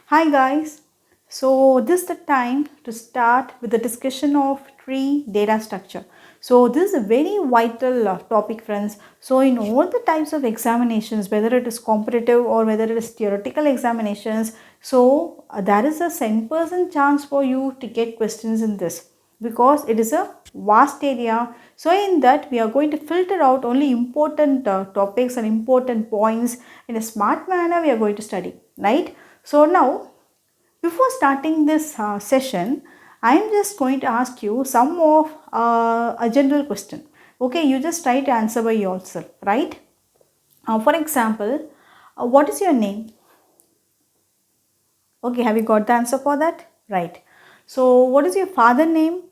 Hi guys. So this is the time to start with the discussion of tree data structure. So this is a very vital topic friends. So in all the types of examinations, whether it is competitive or whether it is theoretical examinations, so there is a 10% chance for you to get questions in this because it is a vast area. So in that we are going to filter out only important topics and important points in a smart manner we are going to study, right? So now before starting this session, I am just going to ask you some of a general question. Okay, you just try to answer by yourself, right? For example, what is your name? Okay, have you got the answer for that? Right. So, what is your father name?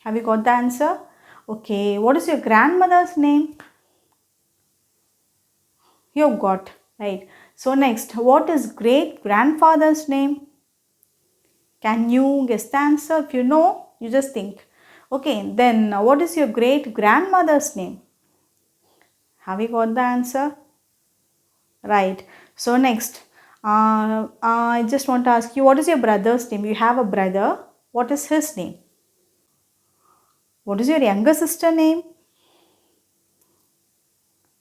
Have you got the answer? Okay, what is your grandmother's name? You got, right. So, next, what is great grandfather's name? Can you guess the answer? If you know, you just think. Okay, then what is your great grandmother's name? Have you got the answer? Right. So next, I just want to ask you, what is your brother's name? You have a brother. What is his name? What is your younger sister name?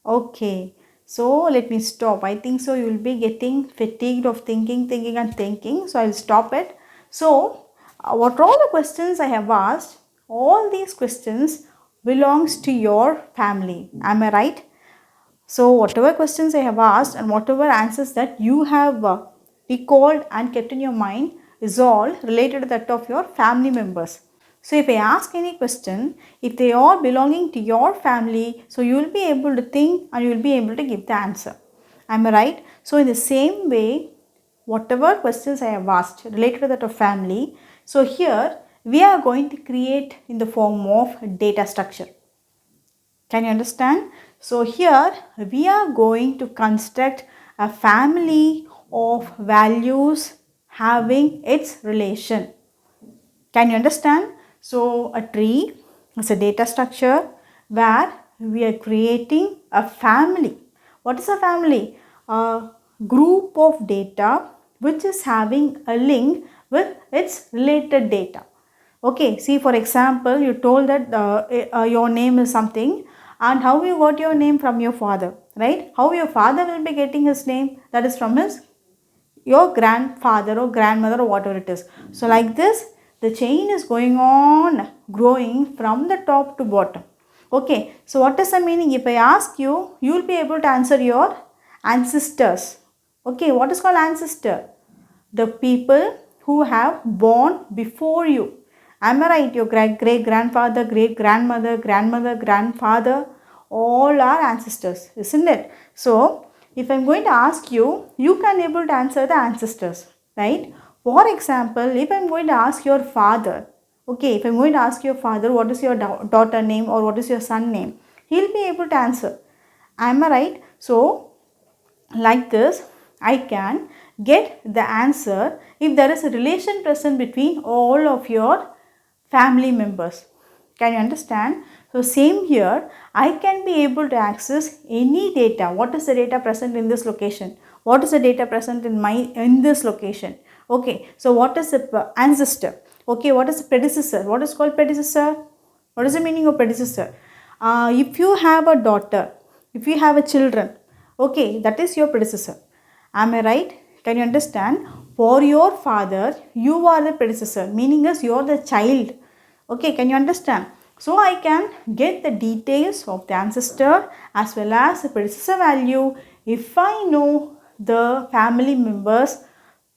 Okay. So let me stop. I think so you will be getting fatigued of thinking and thinking. So I'll stop it. So what are all the questions I have asked? All these questions belongs to your family. Am I right? So whatever questions I have asked and whatever answers that you have recalled and kept in your mind is all related to that of your family members. So if I ask any question, if they are belonging to your family, so you will be able to think and you will be able to give the answer. Am I right? So in the same way, whatever questions I have asked related to that of family, so here we are going to create in the form of data structure. Can you understand? So here we are going to construct a family of values having its relation. Can you understand? So a tree is a data structure where we are creating a family. What is a family? A group of data which is having a link with its related data. Okay, see for example, you told that your name is something and how you got your name from your father, right? How your father will be getting his name? That is from his your grandfather or grandmother or whatever it is. So like this, the chain is going on growing from the top to bottom. Okay, so what is the meaning? If I ask you, you will be able to answer your ancestors. Okay, what is called ancestor? The people who have born before you. Am I right? Your great grandfather, great grandmother, grandfather, all are ancestors, isn't it? So, if I am going to ask you, you can able to answer the ancestors, right? For example, if I am going to ask your father, okay, if I am going to ask your father, what is your daughter name or what is your son name, he will be able to answer. Am I right? So, like this, I can get the answer if there is a relation present between all of your family members. Can you understand? So same here, I can be able to access any data. What is the data present in this location? What is the data present in this location? Okay, so what is the ancestor? Okay, what is the predecessor? What is called predecessor? What is the meaning of predecessor? If you have a daughter, if you have a children, okay, that is your predecessor. Am I right? Can you understand? For your father, you are the predecessor, meaning as you are the child. Okay, can you understand? So I can get the details of the ancestor as well as the predecessor value if I know the family members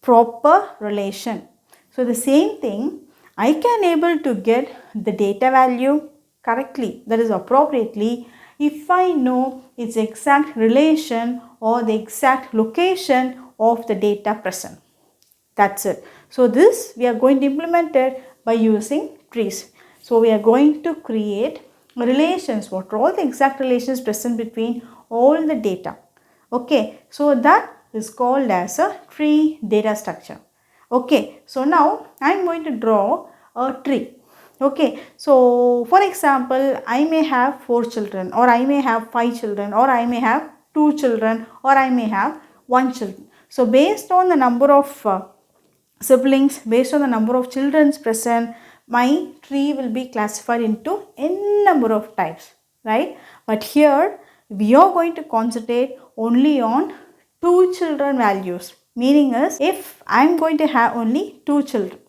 proper relation. So the same thing, I can able to get the data value correctly, that is appropriately, if I know its exact relation or the exact location of the data present. That's it. So this we are going to implement it by using trees. So we are going to create relations, what are all the exact relations present between all the data. Okay, so that is called as a tree data structure. Okay, so now I am going to draw a tree. Okay, so for example, I may have 4 children or I may have 5 children or I may have 2 children or I may have 1 child. So based on the number of siblings, based on the number of children present, my tree will be classified into n number of types, right? But here we are going to concentrate only on two children values. Meaning is, if I am going to have only two children,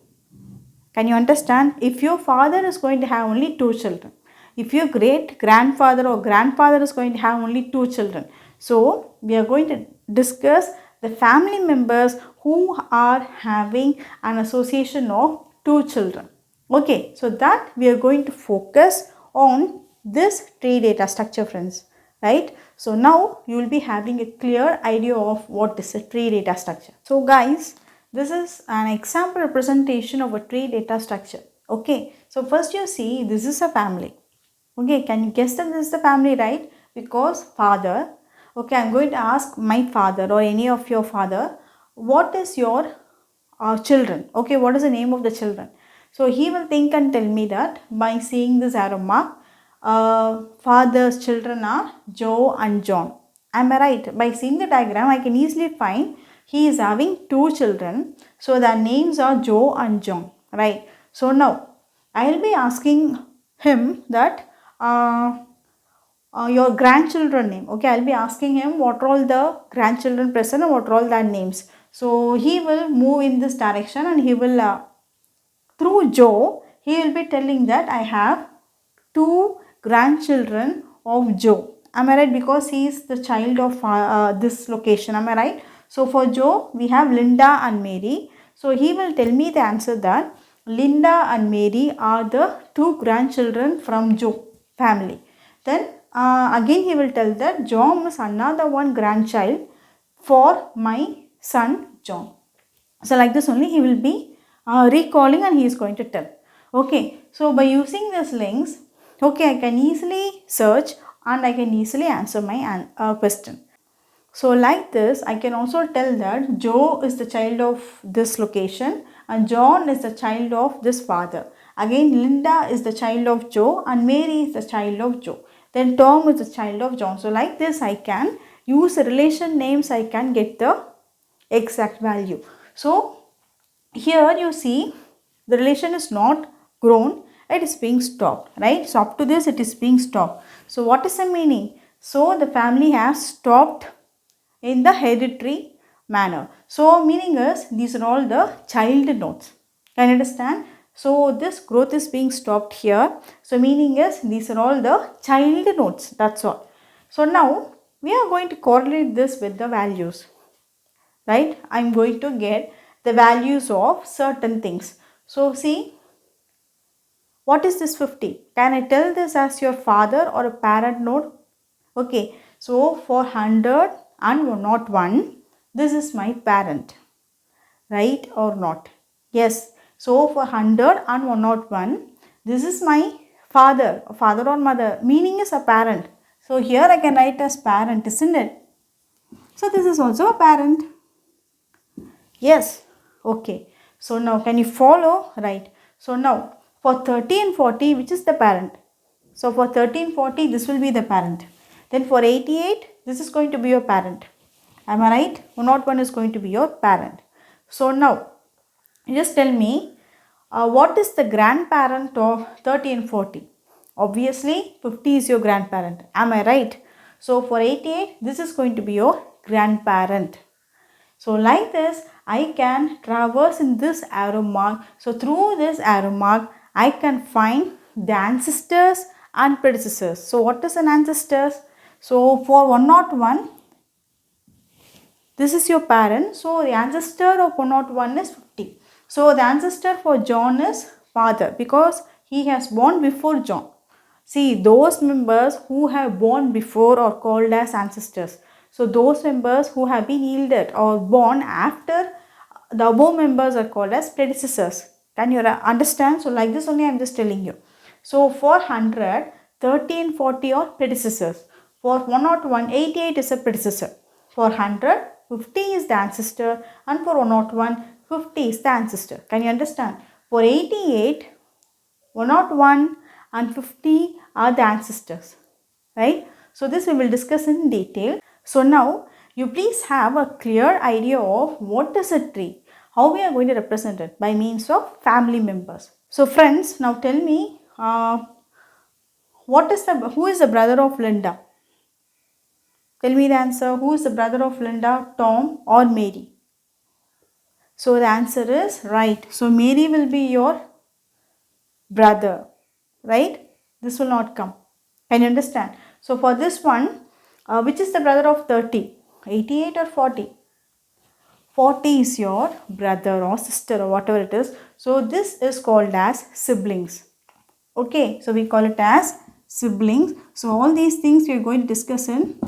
can you understand? If your father is going to have only two children, if your great grandfather or grandfather is going to have only two children, so we are going to discuss the family members who are having an association of two children. Okay, so that we are going to focus on this tree data structure, friends, right? So now you will be having a clear idea of what is a tree data structure. So guys, this is an example representation of a tree data structure. Okay, so first you see this is a family. Okay, can you guess that this is the family, right? Because father. Okay, I'm going to ask my father or any of your father, what is your children? Okay, what is the name of the children? So he will think and tell me that by seeing this arrow mark, father's children are Joe and John. Am I right? By seeing the diagram, I can easily find he is having two children. So their names are Joe and John, right? So now I will be asking him that your grandchildren name. Okay, I'll be asking him what are all the grandchildren present and what are all their names. So he will move in this direction and he will through Joe, he will be telling that I have two grandchildren of Joe. Am I right? Because he is the child of this location. Am I right? So for Joe, we have Linda and Mary. So he will tell me the answer that Linda and Mary are the two grandchildren from Joe family. Then again he will tell that John is another one grandchild for my son John. So like this only he will be recalling and he is going to tell. Okay, so by using these links, okay, I can easily search and I can easily answer my question. So like this, I can also tell that Joe is the child of this location and John is the child of this father. Again, Linda is the child of Joe and Mary is the child of Joe. Then Tom is the child of John. So like this, I can use the relation names, I can get the exact value. So here you see the relation is not grown, it is being stopped, right? So up to this it is being stopped. So what is the meaning? So the family has stopped in the hereditary manner. So meaning is these are all the child nodes. Can you understand? So this growth is being stopped here. So meaning is these are all the child nodes. That's all. So now we are going to correlate this with the values. Right? I am going to get the values of certain things. So see, what is this 50? Can I tell this as your father or a parent node? Okay, so for 100 and not 1, this is my parent. Right or not? Yes. So for 100 and 101, this is my father or mother. Meaning is a parent. So here I can write as parent, isn't it? So this is also a parent. Yes. Okay. So now can you follow? Right. So now for 30 and 40, which is the parent? So for 30 and 40, this will be the parent. Then for 88, this is going to be your parent. Am I right? 101 is going to be your parent. So now just tell me what is the grandparent of 30 and 40? Obviously 50 is your grandparent. Am I right? So for 88, this is going to be your grandparent. So like this, I can traverse in this arrow mark. So through this arrow mark, I can find the ancestors and predecessors. So what is an ancestors? So for 101, this is your parent. So the ancestor of 101 is 50. So the ancestor for John is father because he has born before John. See, those members who have born before are called as ancestors. So those members who have been yielded or born after the above members are called as predecessors. Can you understand? So like this only I am just telling you. So for 100, 30 and 40 are predecessors. For 101, 88 is a predecessor. For 100, 50 is the ancestor and for 101, 50 is the ancestor. Can you understand? For 88, 101 and 50 are the ancestors, right? So this we will discuss in detail. So now you please have a clear idea of what is a tree, how we are going to represent it by means of family members. So friends, now tell me, who is the brother of Linda? Tell me the answer. Who is the brother of Linda, Tom or Mary? So the answer is right. So Mary will be your brother, right? This will not come. Can you understand? So for this one, which is the brother of 30? 88 or 40? 40 is your brother or sister or whatever it is. So this is called as siblings. Okay, so we call it as siblings. So all these things we are going to discuss in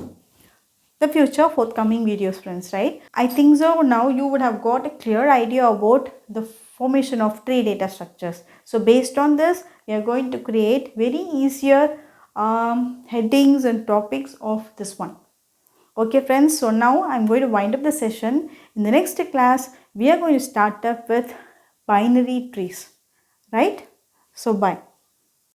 the future forthcoming videos, friends, right? I think so now you would have got a clear idea about the formation of tree data structures. So based on this, we are going to create very easier headings and topics of this one. Okay friends, so now I am going to wind up the session. In the next class, we are going to start up with binary trees, right? So bye.